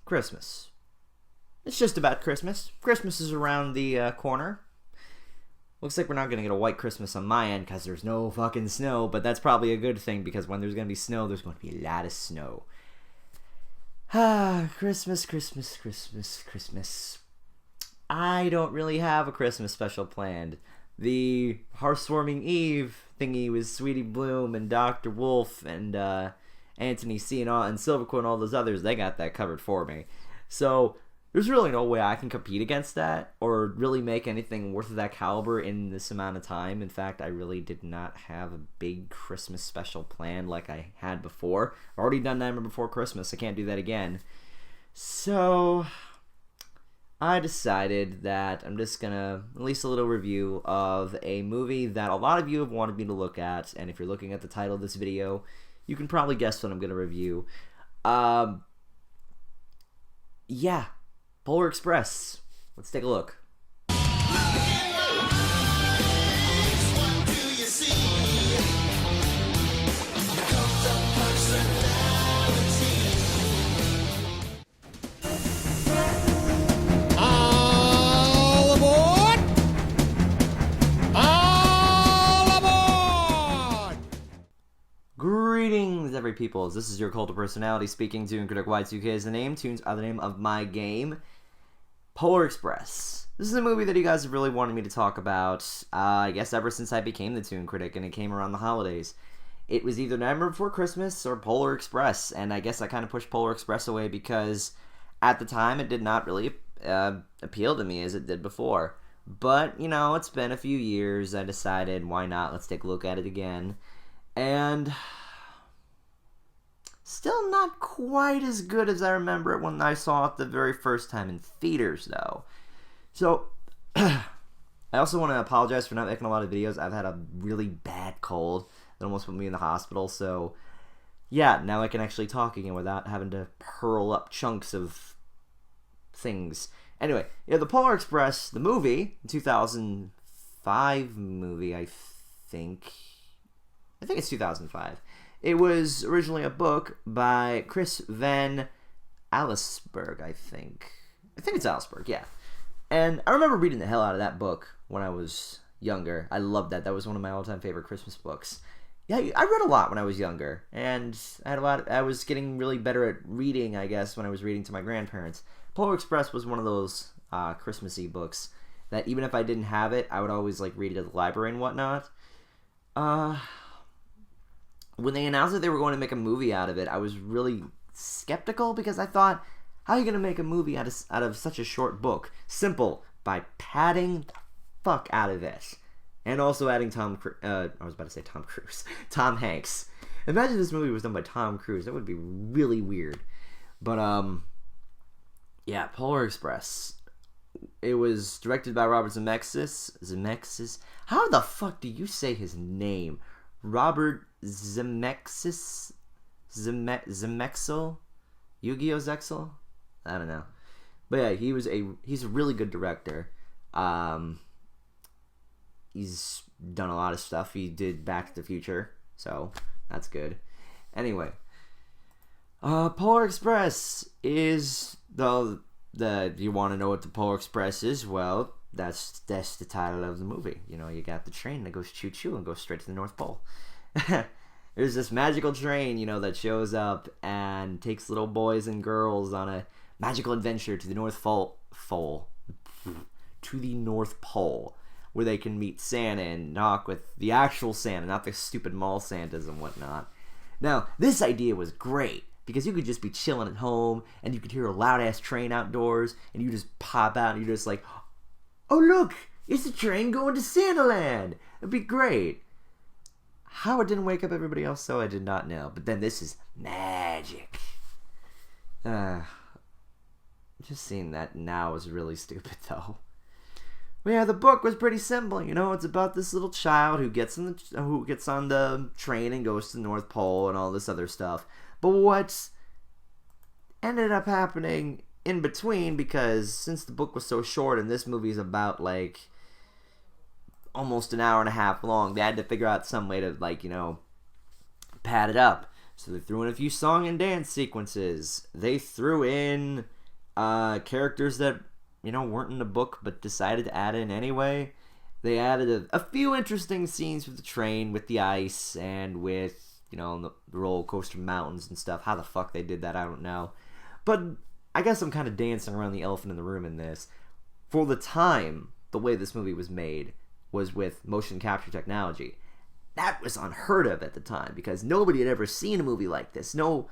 Christmas. It's just about Christmas. Christmas is around the corner. Looks like we're not going to get a white Christmas on my end because there's no fucking snow, but that's probably a good thing because when there's going to be snow, there's going to be a lot of snow. Christmas, Christmas, Christmas, Christmas. I don't really have a Christmas special planned. The Hearthwarming Eve thingy with Sweetie Bloom and Dr. Wolf and Anthony C. and Silverquill and all those others, they got that covered for me. So there's really no way I can compete against that or really make anything worth of that caliber in this amount of time. In fact, I really did not have a big Christmas special planned like I had before. I've already done Nightmare Before Christmas. I can't do that again. So I decided that I'm just going to release a little review of a movie that a lot of you have wanted me to look at. And if you're looking at the title of this video, you can probably guess what I'm going to review. Yeah. Polar Express. Let's take a look. All aboard! All aboard! Greetings, every peoples. This is your cult of personality speaking. ToonKriticY2K's the name. Tunes are the name of my game. Polar Express. This is a movie that you guys have really wanted me to talk about, I guess ever since I became the Toon Critic and it came around the holidays. It was either Nightmare Before Christmas or Polar Express, and I guess I kind of pushed Polar Express away because at the time it did not really appeal to me as it did before. But, you know, it's been a few years. I decided, why not? Let's take a look at it again. And still not quite as good as I remember it when I saw it the very first time in theaters, though. So, I also want to apologize for not making a lot of videos. I've had a really bad cold that almost put me in the hospital, so yeah, now I can actually talk again without having to hurl up chunks of things. Anyway, yeah, the Polar Express, the movie, 2005 movie, I think it's 2005. It was originally a book by Chris Van Allsburg, I think. I think it's Allsburg, yeah. And I remember reading the hell out of that book when I was younger. I loved that. That was one of my all-time favorite Christmas books. Yeah, I read a lot when I was younger, and I was getting really better at reading, I guess, when I was reading to my grandparents. Polar Express was one of those Christmassy books that even if I didn't have it, I would always like read it at the library and whatnot. When they announced that they were going to make a movie out of it, I was really skeptical because I thought, how are you going to make a movie out of such a short book? Simple, by padding the fuck out of it. And also adding Tom Hanks. Imagine this movie was done by Tom Cruise. That would be really weird. But, yeah, Polar Express. It was directed by Robert Zemeckis. How the fuck do you say his name? Robert Zemeckis? Zemeckis? Yu-Gi-Oh! Zexel? I don't know. But yeah, he's a really good director. He's done a lot of stuff. He did Back to the Future, so that's good. Anyway, Polar Express is you want to know what the Polar Express is? Well, that's the title of the movie. You know, you got the train that goes choo-choo and goes straight to the North Pole. There's this magical train, you know, that shows up and takes little boys and girls on a magical adventure to the North Pole, where they can meet Santa and talk with the actual Santa, not the stupid mall Santas and whatnot. Now, this idea was great because you could just be chilling at home and you could hear a loud-ass train outdoors and you just pop out and you're just like, oh, look, it's a train going to Santaland. It'd be great. How it didn't wake up everybody else, though, I did not know. But then this is magic. Just seeing that now is really stupid, though. But yeah, the book was pretty simple. You know, it's about this little child who gets on the train and goes to the North Pole and all this other stuff. But what ended up happening in between, because since the book was so short and this movie is about like almost an hour and a half long, they had to figure out some way to, like, you know, pad it up. So they threw in a few song and dance sequences. They threw in characters that, weren't in the book but decided to add in anyway. They added a few interesting scenes with the train, with the ice, and with, the roller coaster mountains and stuff. How the fuck they did that, I don't know. But I guess I'm kind of dancing around the elephant in the room in this. For the time, the way this movie was made was with motion capture technology. That was unheard of at the time because nobody had ever seen a movie like this. No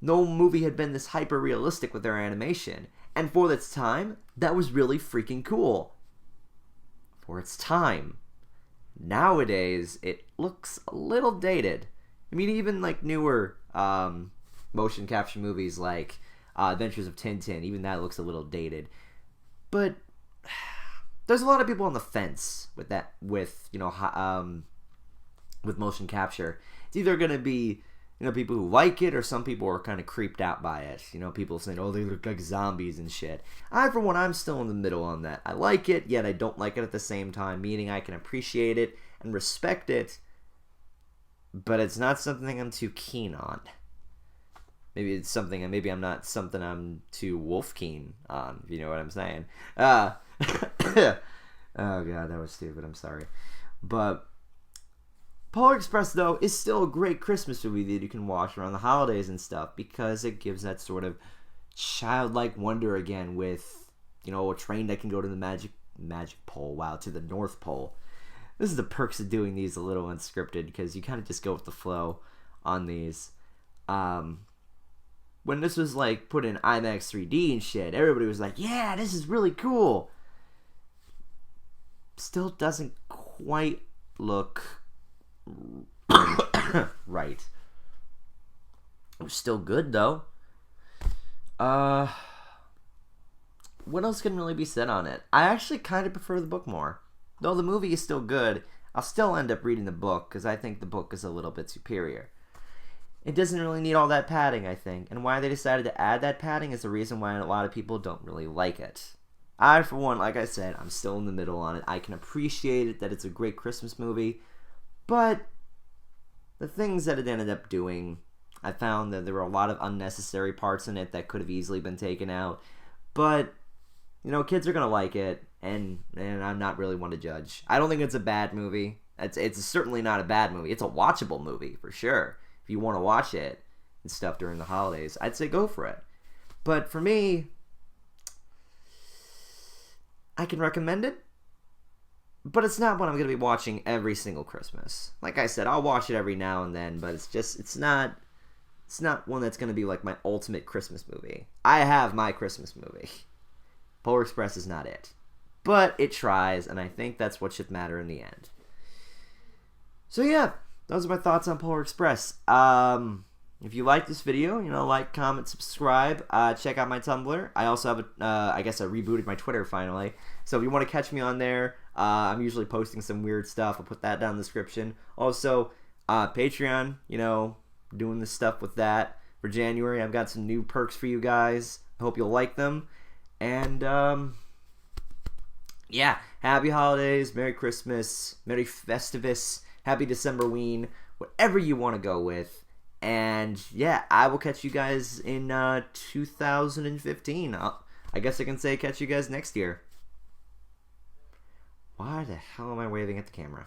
movie had been this hyper realistic with their animation. And for its time, that was really freaking cool. For its time. Nowadays, it looks a little dated. I mean, even like newer motion capture movies like Adventures of Tintin, even that looks a little dated. But there's a lot of people on the fence with that, with motion capture. It's either going to be, people who like it, or some people are kind of creeped out by it. People saying, oh, they look like zombies and shit. For one, I'm still in the middle on that. I like it, yet I don't like it at the same time, meaning I can appreciate it and respect it, but it's not something I'm too keen on. Maybe it's something, maybe I'm not something I'm too wolf keen on, if you know what I'm saying. Oh god, that was stupid, I'm sorry. But Polar Express, though, is still a great Christmas movie that you can watch around the holidays and stuff, because it gives that sort of childlike wonder again with, a train that can go to the magic pole, to the North Pole. This is the perks of doing these a little unscripted, because you kind of just go with the flow on these. When this was, put in IMAX 3D and shit, everybody was like, yeah, this is really cool. Still doesn't quite look right. It was still good, though. What else can really be said on it? I actually kind of prefer the book more. Though the movie is still good, I'll still end up reading the book, because I think the book is a little bit superior. It doesn't really need all that padding, I think, and why they decided to add that padding is the reason why a lot of people don't really like it. I, for one, like I said, I'm still in the middle on it. I can appreciate it, that it's a great Christmas movie, but the things that it ended up doing, I found that there were a lot of unnecessary parts in it that could have easily been taken out. But, kids are going to like it, and I'm not really one to judge. I don't think it's a bad movie. It's certainly not a bad movie. It's a watchable movie, for sure. If you want to watch it and stuff during the holidays, I'd say go for it. But for me, I can recommend it, but it's not what I'm going to be watching every single Christmas. Like I said, I'll watch it every now and then, but it's not one that's going to be like my ultimate Christmas movie. I have my Christmas movie. Polar Express is not it. But it tries, and I think that's what should matter in the end. So yeah, those are my thoughts on Polar Express. If you like this video, like, comment, subscribe. Check out my Tumblr. I also have I rebooted my Twitter finally. So if you want to catch me on there, I'm usually posting some weird stuff. I'll put that down in the description. Also, Patreon, doing this stuff with that for January. I've got some new perks for you guys. I hope you'll like them. And, yeah, happy holidays, Merry Christmas, Merry Festivus, Happy Decemberween, whatever you want to go with. And, yeah, I will catch you guys in 2015. I guess I can say catch you guys next year. Why the hell am I waving at the camera?